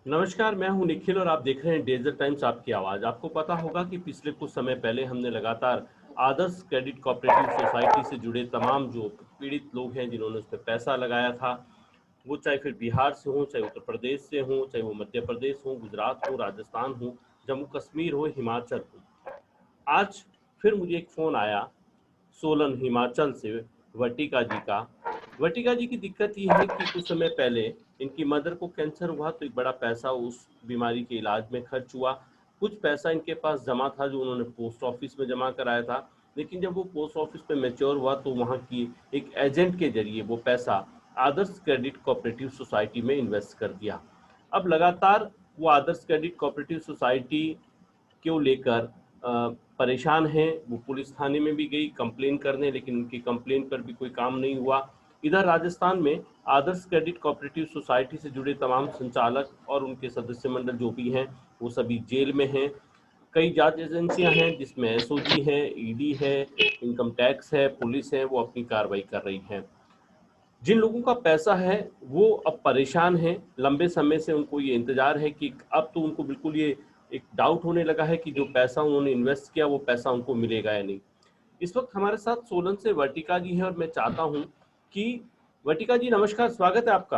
नमस्कार, मैं हूं निखिल और आप देख रहे हैं डेजर्ट टाइम्स आपकी आवाज। आपको पता होगा कि पिछले कुछ समय पहले हमने लगातार आदर्श क्रेडिट कोऑपरेटिव सोसाइटी से जुड़े तमाम जो पीड़ित लोग हैं जिन्होंने उस पर पैसा लगाया था, वो चाहे फिर बिहार से हो, चाहे उत्तर प्रदेश से हो, चाहे वो मध्य प्रदेश हो, गुजरात हो, राजस्थान हो, जम्मू कश्मीर हो, हिमाचल हो। आज फिर मुझे एक फ़ोन आया सोलन हिमाचल से वर्टिका जी का। वर्टिका जी की दिक्कत ये है कि कुछ समय पहले इनकी मदर को कैंसर हुआ, तो एक बड़ा पैसा उस बीमारी के इलाज में खर्च हुआ। कुछ पैसा इनके पास जमा था जो उन्होंने पोस्ट ऑफिस में जमा कराया था, लेकिन जब वो पोस्ट ऑफिस में मैच्योर हुआ तो वहाँ की एक एजेंट के जरिए वो पैसा आदर्श क्रेडिट कोऑपरेटिव सोसाइटी में इन्वेस्ट कर दिया। अब लगातार वो आदर्श क्रेडिट कोऑपरेटिव सोसाइटी क्यों लेकर परेशान हैं। वो पुलिस थाने में भी गई कंप्लेन करने, लेकिन उनकी कंप्लेन पर भी कोई काम नहीं हुआ। इधर राजस्थान में आदर्श क्रेडिट कोऑपरेटिव सोसाइटी से जुड़े तमाम संचालक और उनके सदस्य मंडल जो भी हैं वो सभी जेल में हैं। कई जांच एजेंसियां हैं जिसमें एसओजी है, ईडी है, इनकम टैक्स है, पुलिस है, वो अपनी कार्रवाई कर रही हैं। जिन लोगों का पैसा है वो अब परेशान हैं। लंबे समय से उनको ये इंतजार है कि अब तो उनको बिल्कुल ये एक डाउट होने लगा है कि जो पैसा उन्होंने इन्वेस्ट किया वो पैसा उनको मिलेगा या नहीं। इस वक्त हमारे साथ सोलन से वर्टिका जी हैं और मैं चाहता हूं कि वर्टिका जी नमस्कार, स्वागत है आपका।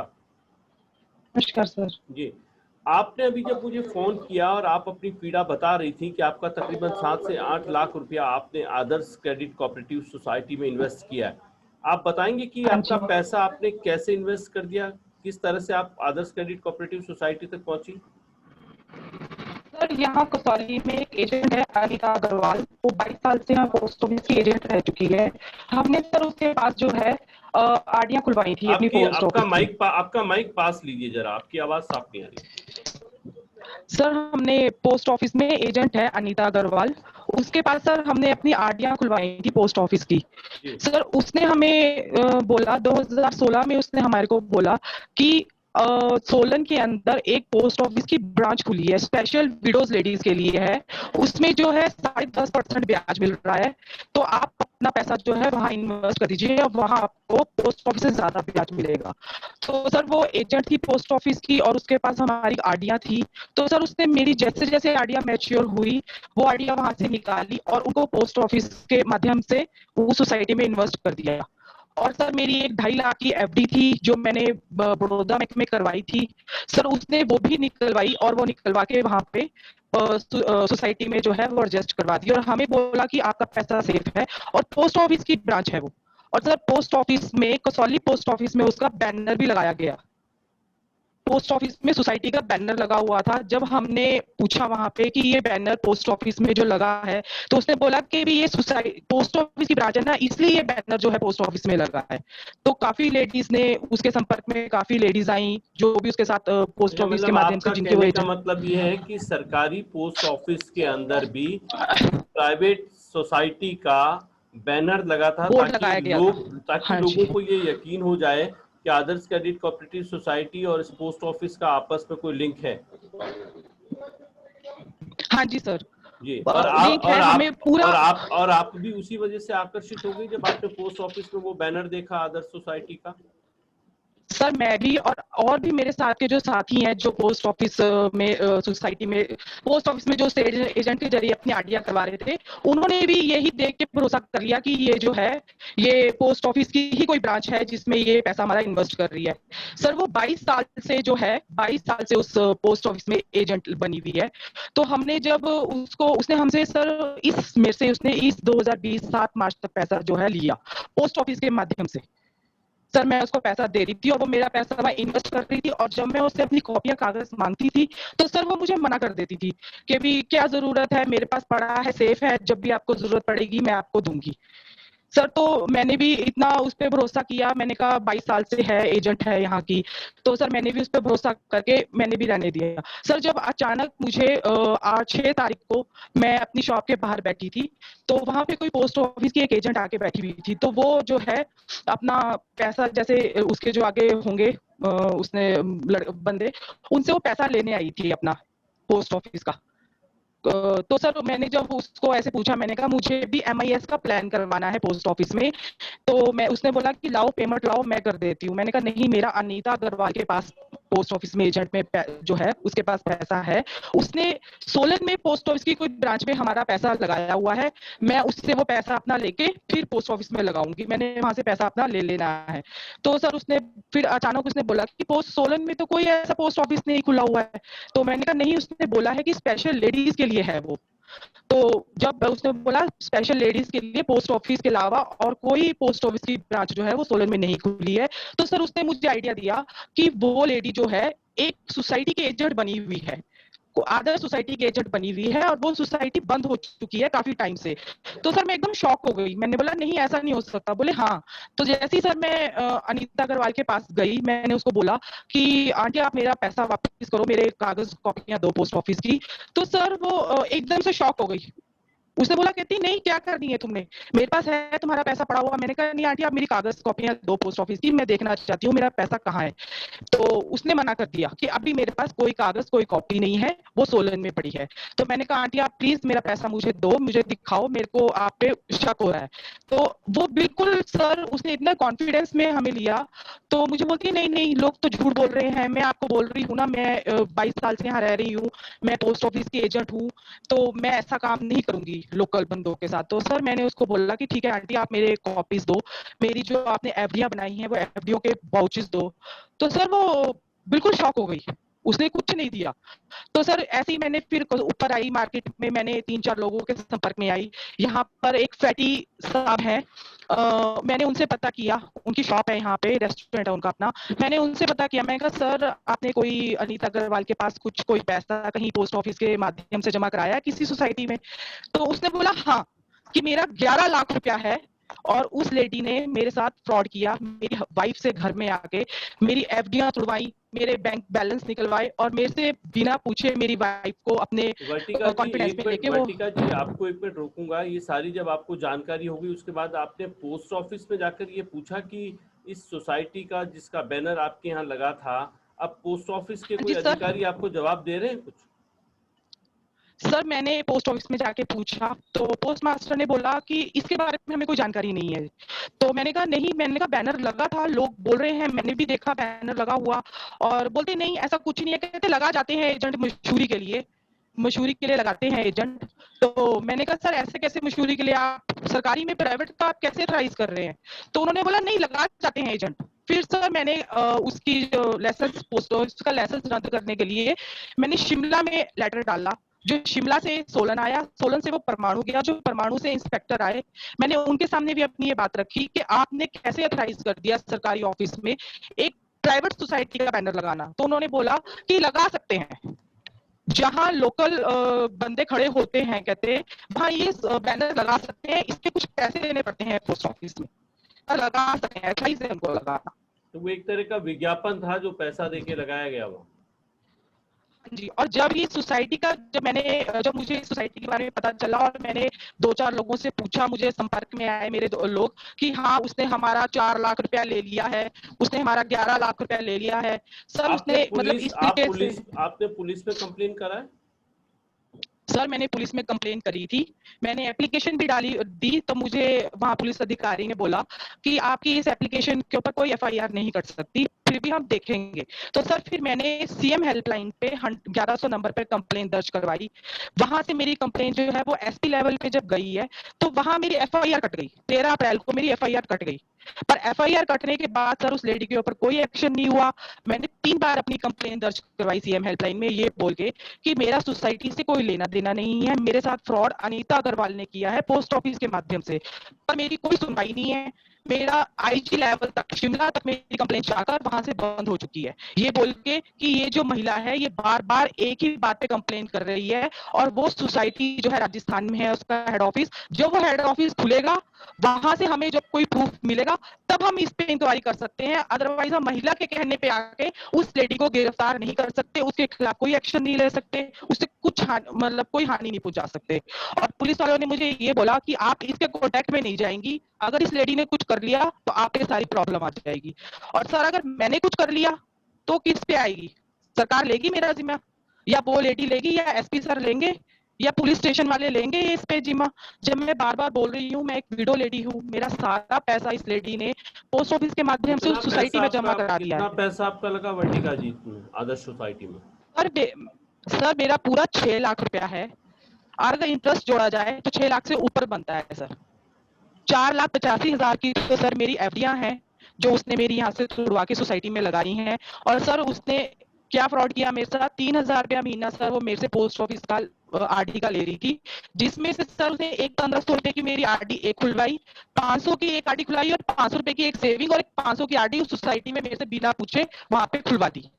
नमस्कार सर। जी, आपने अभी जब मुझे फ़ोन किया और आप अपनी पीड़ा बता रही थी कि आपका तकरीबन 7 से 8 लाख रुपया आपने आदर्श क्रेडिट कोऑपरेटिव सोसाइटी में इन्वेस्ट किया है। आप बताएंगे कि हाँ आपका जी पैसा आपने कैसे इन्वेस्ट कर दिया, किस तरह से आप आदर्श क्रेडिट कोऑपरेटिव सोसाइटी तक पहुंची? सर, यहाँ कसौली में एक एजेंट है अनिता अग्रवाल। वो 22 साल से यहाँ पोस्ट ऑफिस की एजेंट रह चुकी है। हमने सर उसके पास जो है आरडियां खुलवाई थी अपनी आपकी पोस्ट ऑफिस की। आपका माइक पास लीजिए जरा, आपकी आवाज़ साफ नहीं आ रही। सर हमने पोस्ट ऑफिस में एजेंट है अनीता अग्रवाल, उसके पास सर हमने अपनी आरडियां खुलवाई थी पोस्ट ऑफिस की। जी, सर उसने हमें बोला 2016 में उसने हमारे को बोला कि सोलन के अंदर एक पोस्ट ऑफिस की ब्रांच खुली है, स्पेशल विडोज लेडीज के लिए है। उसमें जो है 10.5% ब्याज मिल रहा है, तो आप अपना पैसा जो है वहां इन्वेस्ट कर दीजिए और वहां आपको पोस्ट ऑफिस से ज्यादा ब्याज मिलेगा। तो सर वो एजेंट थी पोस्ट ऑफिस की और उसके पास हमारी आरडियां थी। तो सर उसने मेरी जैसे जैसे आरडियां मैच्योर हुई वो आरडियां वहां से निकाली और उनको पोस्ट ऑफिस के माध्यम से वो सोसाइटी में इन्वेस्ट कर दिया। और सर मेरी एक 2.5 लाख की एफडी थी जो मैंने बड़ौदा बैंक में करवाई थी। सर उसने वो भी निकलवाई और वो निकलवा के वहां पे सोसाइटी में जो है वो एडजस्ट करवा दी और हमें बोला कि आपका पैसा सेफ है। और पोस्ट ऑफिस की ब्रांच है वो। और सर पोस्ट ऑफिस में कसौली पोस्ट ऑफिस में उसका बैनर भी लगाया गया। पोस्ट ऑफिस में सोसाइटी का बैनर लगा हुआ था। जब हमने पूछा वहां पे कि ये बैनर पोस्ट ऑफिस में जो लगा है, तो उसने बोला कि भी ये पोस्ट ऑफिस की ब्रांच है ना, इसलिए ये बैनर जो है पोस्ट ऑफिस में लगा है। तो काफी लेडीज ने उसके संपर्क में, काफी लेडीज आई जो भी उसके साथ पोस्ट अच्छा, ऑफिस के मतलब माध्यम से आपका जिनके वो कहने का एजेंट। मतलब ये है कि सरकारी पोस्ट ऑफिस के अंदर भी एक प्राइवेट सोसाइटी का बैनर लगा था बोर्ड लगाया गया था। ताकि हाँ लोगों जी। को ये यकीन हो जाए कि आदर्श क्रेडिट कोऑपरेटिव सोसाइटी और इस पोस्ट ऑफिस का आपस में कोई लिंक है। हाँ जी सर। जी, लिंक है हमें पूरा। और आप भी उसी वजह से आकर्षित हो गई जब आपने पोस्ट ऑफिस में वो बैनर देखा आदर्श सोसाइटी का। सर मैं भी और भी मेरे साथ के जो साथी हैं जो पोस्ट ऑफिस में सोसाइटी में पोस्ट ऑफिस में जो एजेंट के जरिए अपनी आरडियां करवा रहे थे, उन्होंने भी यही देख के भरोसा कर लिया कि ये जो है ये पोस्ट ऑफिस की ही कोई ब्रांच है जिसमें ये पैसा हमारा इन्वेस्ट कर रही है। सर वो 22 साल से जो है 22 साल से उस पोस्ट ऑफिस में एजेंट बनी हुई है। तो हमने जब उसको उसने हमसे सर इस मेरे से उसने इस 2020 7 मार्च तक पैसा जो है लिया पोस्ट ऑफिस के माध्यम से। सर मैं उसको पैसा दे रही थी और वो मेरा पैसा वहाँ इन्वेस्ट कर रही थी और जब मैं उससे अपनी कॉपियां कागज मांगती थी तो सर वो मुझे मना कर देती थी कि भी क्या जरूरत है, मेरे पास पड़ा है, सेफ है, जब भी आपको जरूरत पड़ेगी मैं आपको दूंगी। सर तो मैंने भी इतना उस पर भरोसा किया। मैंने कहा 22 साल से है, एजेंट है यहाँ की। तो सर मैंने भी उस पर भरोसा करके मैंने भी रहने दिया। सर जब अचानक मुझे 6 तारीख को मैं अपनी शॉप के बाहर बैठी थी तो वहां पे कोई पोस्ट ऑफिस की एक एजेंट आके बैठी हुई थी। तो वो जो है अपना पैसा जैसे उसके जो आगे होंगे उसने बंदे, उनसे वो पैसा लेने आई थी अपना पोस्ट ऑफिस का। तो सर मैंने जब उसको ऐसे पूछा, मैंने कहा मुझे भी MIS का प्लान करवाना है पोस्ट ऑफिस में, तो मैं उसने बोला कि लाओ पेमेंट लाओ, मैं कर देती हूँ। मैंने कहा नहीं, मेरा अनीता अग्रवाल के पास पोस्ट ऑफिस में एजेंट में जो है उसके पास पैसा है, उसने सोलन में पोस्ट ऑफिस की कोई ब्रांच में हमारा पैसा लगाया हुआ है, मैं उससे वो पैसा अपना लेके फिर पोस्ट ऑफिस में लगाऊंगी, मैंने वहां से पैसा अपना ले लेना है। तो सर उसने फिर अचानक उसने बोला कि पोस्ट सोलन में तो कोई ऐसा पोस्ट ऑफिस नहीं खुला हुआ है। तो मैंने कहा नहीं, उसने बोला है कि स्पेशल लेडीज के लिए है वो। तो जब उसने बोला स्पेशल लेडीज के लिए पोस्ट ऑफिस के अलावा और कोई पोस्ट ऑफिस की ब्रांच जो है वो सोलन में नहीं खुली है, तो सर उसने मुझे आइडिया दिया कि वो लेडी जो है एक सोसाइटी के एजेंट बनी हुई है, आदर्श सोसाइटी की एजेंट बनी हुई है, और वो सोसाइटी बंद हो चुकी है काफी टाइम से। तो सर मैं एकदम शॉक हो गई, मैंने बोला नहीं ऐसा नहीं हो सकता। बोले हाँ। तो जैसे ही सर मैं अनीता अग्रवाल के पास गई, मैंने उसको बोला कि आंटी आप मेरा पैसा वापस करो, मेरे कागज कॉपियां दो पोस्ट ऑफिस की। तो सर वो एकदम से शॉक हो गई, उसने बोला, कहती नहीं क्या करनी है तुमने, मेरे पास है तुम्हारा पैसा पड़ा हुआ। मैंने कहा नहीं आंटी, आप मेरी कागज कॉपियां दो पोस्ट ऑफिस की, मैं देखना चाहती हूँ मेरा पैसा कहाँ है। तो उसने मना कर दिया कि अभी मेरे पास कोई कागज कोई कॉपी नहीं है, वो सोलन में पड़ी है। तो मैंने कहा आंटी आप प्लीज मेरा पैसा मुझे दो, मुझे दिखाओ, मेरे को आप पे शक हो रहा है। तो वो बिल्कुल सर उसने इतना कॉन्फिडेंस में हमें लिया, तो मुझे बोलती है नहीं नहीं लोग तो झूठ बोल रहे हैं, मैं आपको बोल रही हूँ ना, मैं 22 साल से यहाँ रह रही हूँ, मैं पोस्ट ऑफिस की एजेंट हूँ, तो मैं ऐसा काम नहीं करूंगी लोकल बंदों के साथ। तो सर मैंने उसको बोला कि ठीक है आंटी आप मेरे कॉपीज दो, मेरी जो आपने एफडियां बनाई हैं वो एफडीओ के वाउचेस दो। तो सर वो बिल्कुल शॉक हो गई, उसने कुछ नहीं दिया। तो सर ऐसे ही मैंने फिर ऊपर आई मार्केट में, मैंने 3-4 लोगों के संपर्क में आई। यहाँ पर एक फैटी साहब है, मैंने उनसे पता किया, उनकी शॉप है यहाँ पे, रेस्टोरेंट है उनका अपना। मैंने उनसे पता किया, मैंने कहा सर आपने कोई अनीता अग्रवाल के पास कुछ कोई पैसा कहीं पोस्ट ऑफिस के माध्यम से जमा कराया है किसी सोसाइटी में? तो उसने बोला हाँ, कि मेरा 11 लाख रुपया है, और उस लेडी ने मेरे साथ फ्रॉड किया, मेरी वाइफ से घर में आके मेरी एफडियां तुड़वाई, मेरे बैंक बैलेंस निकलवाए, और मेरे से बिना पूछे मेरी वाइफ को अपने वर्टिका जी कॉन्फिडेंस एक में मिनट, लेके वो। वर्टिका जी आपको एक मिनट रोकूंगा। ये सारी जब आपको जानकारी होगी उसके बाद आपने पोस्ट ऑफिस में जाकर ये पूछा कि इस सोसाइटी का जिसका बैनर आपके यहाँ लगा था, अब पोस्ट ऑफिस के कोई जी सर। अधिकारी आपको जवाब दे रहे हैं कुछ? सर मैंने पोस्ट ऑफिस में जाके पूछा, तो पोस्ट मास्टर ने बोला कि इसके बारे में हमें कोई जानकारी नहीं है। तो मैंने कहा नहीं, मैंने कहा बैनर लगा था, लोग बोल रहे हैं, मैंने भी देखा बैनर लगा हुआ। और बोलते नहीं ऐसा कुछ नहीं है, कहते लगा जाते हैं एजेंट मशहूरी के लिए, मशहूरी के लिए लगाते हैं एजेंट। तो मैंने कहा सर ऐसे कैसे मशहूरी के लिए, आप सरकारी में प्राइवेट का आप कैसे ट्राइज कर रहे हैं? तो उन्होंने बोला नहीं लगा जाते हैं एजेंट। फिर सर मैंने उसकी जो लाइसेंस पोस्ट उसका लाइसेंस रद्द करने के लिए मैंने शिमला में लेटर डाला, जो शिमला से सोलन आया, सोलन से वो परमाणु गया, जो परमाणु से इंस्पेक्टर आए। मैंने उनके सामने भी अपनी ये बात रखी कि आपने कैसे अथराइज कर दिया सरकारी ऑफिस में एक प्राइवेट सोसाइटी का बैनर लगाना? तो उन्होंने बोला कि लगा सकते हैं, जहां लोकल बंदे खड़े होते हैं, कहते वहां ये बैनर लगा सकते हैं, इसके कुछ पैसे देने पड़ते हैं पोस्ट ऑफिस में, लगा सकते हैं, अथराइज है उनको लगाना। तो वो एक तरह का विज्ञापन था जो पैसा देके लगाया गया वो। जी। और जब ये सोसाइटी का जब मुझे इस सोसाइटी के बारे में पता चला और मैंने 2-4 लोगों से पूछा, मुझे संपर्क में आए मेरे लोग कि हाँ उसने हमारा 4 लाख रुपया ले लिया है, उसने हमारा 11 लाख रुपया ले लिया है सर, आपने उसने मतलब पुलिस इस आप तरीके से। पुलिस आपने पुलिस में कंप्लेन करा है? सर मैंने पुलिस में कंप्लेन करी थी, मैंने एप्लीकेशन भी दी, तो मुझे वहां पुलिस अधिकारी ने बोला कि आपकी इस एप्लीकेशन के ऊपर कोई एफआईआर नहीं कर सकती, फिर भी हम देखेंगे। तो सर फिर मैंने सीएम हेल्पलाइन पे 1100 नंबर पे कंप्लेन दर्ज करवाई। वहां से मेरी कंप्लेन जो है वो एसपी लेवल पे जब गई है, तो वहां मेरी एफआईआर कट गई, 13 अप्रैल को मेरी एफआईआर कट गई। पर एफआईआर कटने के बाद सर उस लेडी के ऊपर कोई एक्शन नहीं हुआ। मैंने 3 बार अपनी कंप्लेन दर्ज करवाई सीएम हेल्पलाइन में, ये बोल के कि मेरा सोसाइटी से कोई लेना देना नहीं है, मेरे साथ फ्रॉड अनीता अग्रवाल ने किया है पोस्ट ऑफिस के माध्यम से। पर मेरी कोई सुनवाई नहीं है, मेरा आईजी लेवल तक, शिमला तक मेरी कंप्लेन जाकर वहां से बंद हो चुकी है, ये बोल के कि ये जो महिला है ये बार बार एक ही बात पे कंप्लेन कर रही है, और वो सोसाइटी जो है राजस्थान में है, उसका हेड ऑफिस, जब वो हेड ऑफिस खुलेगा वहां से हमें जब कोई प्रूफ मिलेगा तब हम इस पे इंक्वायरी कर सकते हैं, अदरवाइज हम महिला के कहने पे आके उस लेडी को गिरफ्तार नहीं कर सकते, उसके खिलाफ कोई एक्शन नहीं ले सकते, उससे कुछ मतलब कोई हानि नहीं पहुंचा सकते। और पुलिस वालों ने मुझे ये बोला कि आप इसके कॉन्टेक्ट में नहीं जाएंगी, अगर इस लेडी ने कुछ कर लिया तो आप पे सारी प्रॉब्लम आ जाएगी। और सर अगर मैंने कुछ कर लिया तो किस पे आएगी? सरकार लेगी मेरा जिम्मा, या वो लेडी लेगी, या एसपी सर लेंगे, या पुलिस स्टेशन वाले लेंगे इस पे जिम्मा? जब मैं बार बार बोल रही हूँ, मैं एक विडो लेडी हूँ, मेरा सारा पैसा इस लेडी ने पोस्ट ऑफिस के माध्यम से कितना उस सोसाइटी पैसा में आपका जमा करा दिया कितना है। पैसा आपका लगा वर्टिका जी में, आदर्श सोसाइटी में? सर सर मेरा पूरा 6 लाख रुपया है, और अगर इंटरेस्ट जोड़ा जाए तो 6 लाख से ऊपर बनता है सर। 4,85,000 की तो सर मेरी एफडियां हैं जो उसने मेरी यहाँ से छुड़वा के सोसाइटी में लगाई हैं। और सर उसने क्या फ्रॉड किया मेरे साथ, 3,000 रुपया महीना सर वो मेरे से पोस्ट ऑफिस का आरडी का ले रही थी, जिसमें से सर उसने एक 1,500 रुपए की मेरी आरडी एक खुलवाई, 500 की एक आरडी खुलवाई, और 500 रुपए की एक सेविंग, और एक 500 की आरडी उस सोसाइटी में मेरे से बिना पूछे वहां पे खुलवा दी।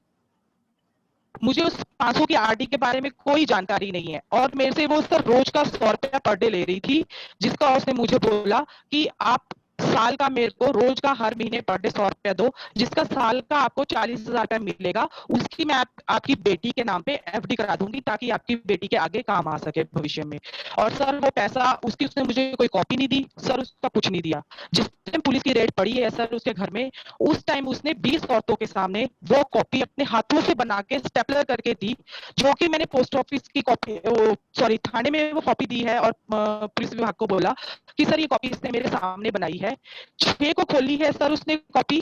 मुझे उस 500 की आरडी के बारे में कोई जानकारी नहीं है, और मेरे से वो सर रोज का 100 रुपया पर डे ले रही थी, जिसका उसने मुझे बोला कि आप साल का मेरे को रोज का हर महीने पर डे 100 रुपया दो, जिसका साल का आपको 40,000 रुपया मिलेगा, उसकी मैं आपकी बेटी के नाम पे एफडी करा दूंगी, ताकि आपकी बेटी के आगे काम आ सके भविष्य में। और सर वो पैसा उसकी उसने मुझे कोई कॉपी नहीं दी सर, उसका कुछ नहीं दिया। जिस टाइम पुलिस की रेड पड़ी है सर उसके घर में, उस टाइम उसने 20 औरतों के सामने वो कॉपी अपने हाथों से बना के स्टेपलर करके दी, जो कि मैंने पोस्ट ऑफिस की कॉपी, सॉरी थाने में वो कॉपी दी है, और पुलिस विभाग को बोला कि सर ये कॉपी इसने मेरे सामने बनाई है। 6 को खोली है सर उसने कॉपी,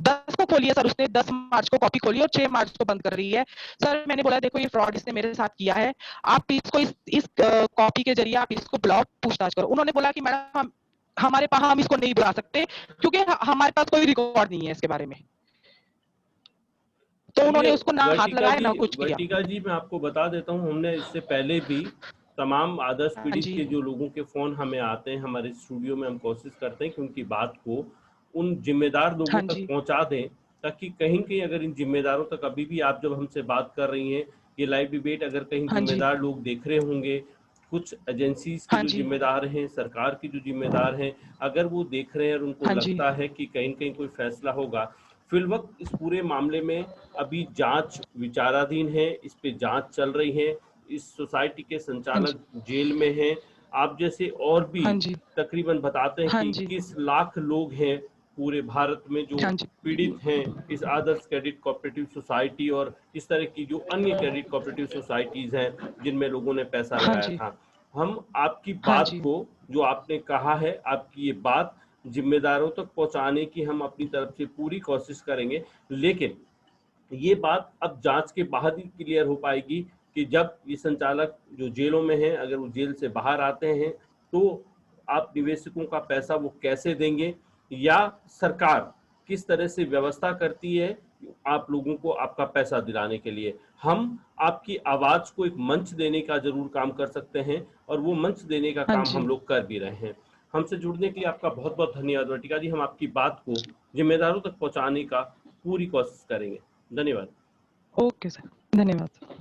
10 को खोली है सर उसने, 10 मार्च को कॉपी खोली और 6 मार्च को बंद कर रही है। सर मैंने बोला देखो ये फ्रॉड इसने मेरे साथ किया है, आप इसको इस कॉपी के जरिए आप इसको ब्लॉक पूछताछ करो। उन्होंने बोला कि मैडम हमारे पास हम इसको नहीं बुला सकते, क्योंकि हमारे पास कोई रिकॉर्ड नहीं है इसके बारे में। तो उन्होंने उसको ना हाथ लगाया ना कुछ किया। वर्टिका जी मैं आपको बता देता हूँ, हमने इससे पहले भी तमाम आदर्श हाँ पीड़ित जी, के जो लोगों के फोन हमें आते हैं हमारे स्टूडियो में, हम कोशिश करते हैं कि उनकी बात को उन जिम्मेदार लोगों हाँ तक जी, पहुंचा दें, ताकि कहीं कहीं अगर इन जिम्मेदारों तक अभी भी आप जब हमसे बात कर रही हैं, ये लाइव डिबेट अगर कहीं हाँ जी, जिम्मेदार लोग देख रहे होंगे, कुछ एजेंसीज के हाँ जो जी, जिम्मेदार हैं, सरकार के जो जिम्मेदार हैं, अगर वो देख रहे हैं और उनको हाँ जी, लगता है कि कहीं कहीं कोई फैसला होगा, फिलवक्त इस पूरे मामले में अभी जांच विचाराधीन है, इस पे जांच चल रही है, इस सोसाइटी के हाँ जी, संचालक जेल में हैं। आप जैसे और भी हाँ जी, तकरीबन बताते हैं हाँ कि जी, 21 लाख लोग हैं पूरे भारत में जो हाँ जी, पीड़ित हैं इस आदर्श क्रेडिट कोऑपरेटिव सोसाइटी और इस तरह की जो अन्य क्रेडिट कोऑपरेटिव सोसाइटीज हैं जिनमें लोगों ने पैसा हाँ लगाया जी, था। हम आपकी हाँ बात जी, को, जो आपने कहा है, आपकी ये बात जिम्मेदारों तक पहुंचाने की हम अपनी तरफ से पूरी कोशिश करेंगे, लेकिन ये बात अब जांच के बाद ही क्लियर हो पाएगी कि जब ये संचालक जो जेलों में हैं, अगर वो जेल से बाहर आते हैं तो आप निवेशकों का पैसा वो कैसे देंगे, या सरकार किस तरह से व्यवस्था करती है आप लोगों को आपका पैसा दिलाने के लिए। हम आपकी आवाज को एक मंच देने का जरूर काम कर सकते हैं, और वो मंच देने का हाँ काम जी। हम लोग कर भी रहे हैं। हमसे जुड़ने के लिए आपका बहुत बहुत धन्यवाद वर्टिका जी। हम आपकी बात को जिम्मेदारों तक पहुंचाने का पूरी कोशिश करेंगे। धन्यवाद। ओके सर, धन्यवाद।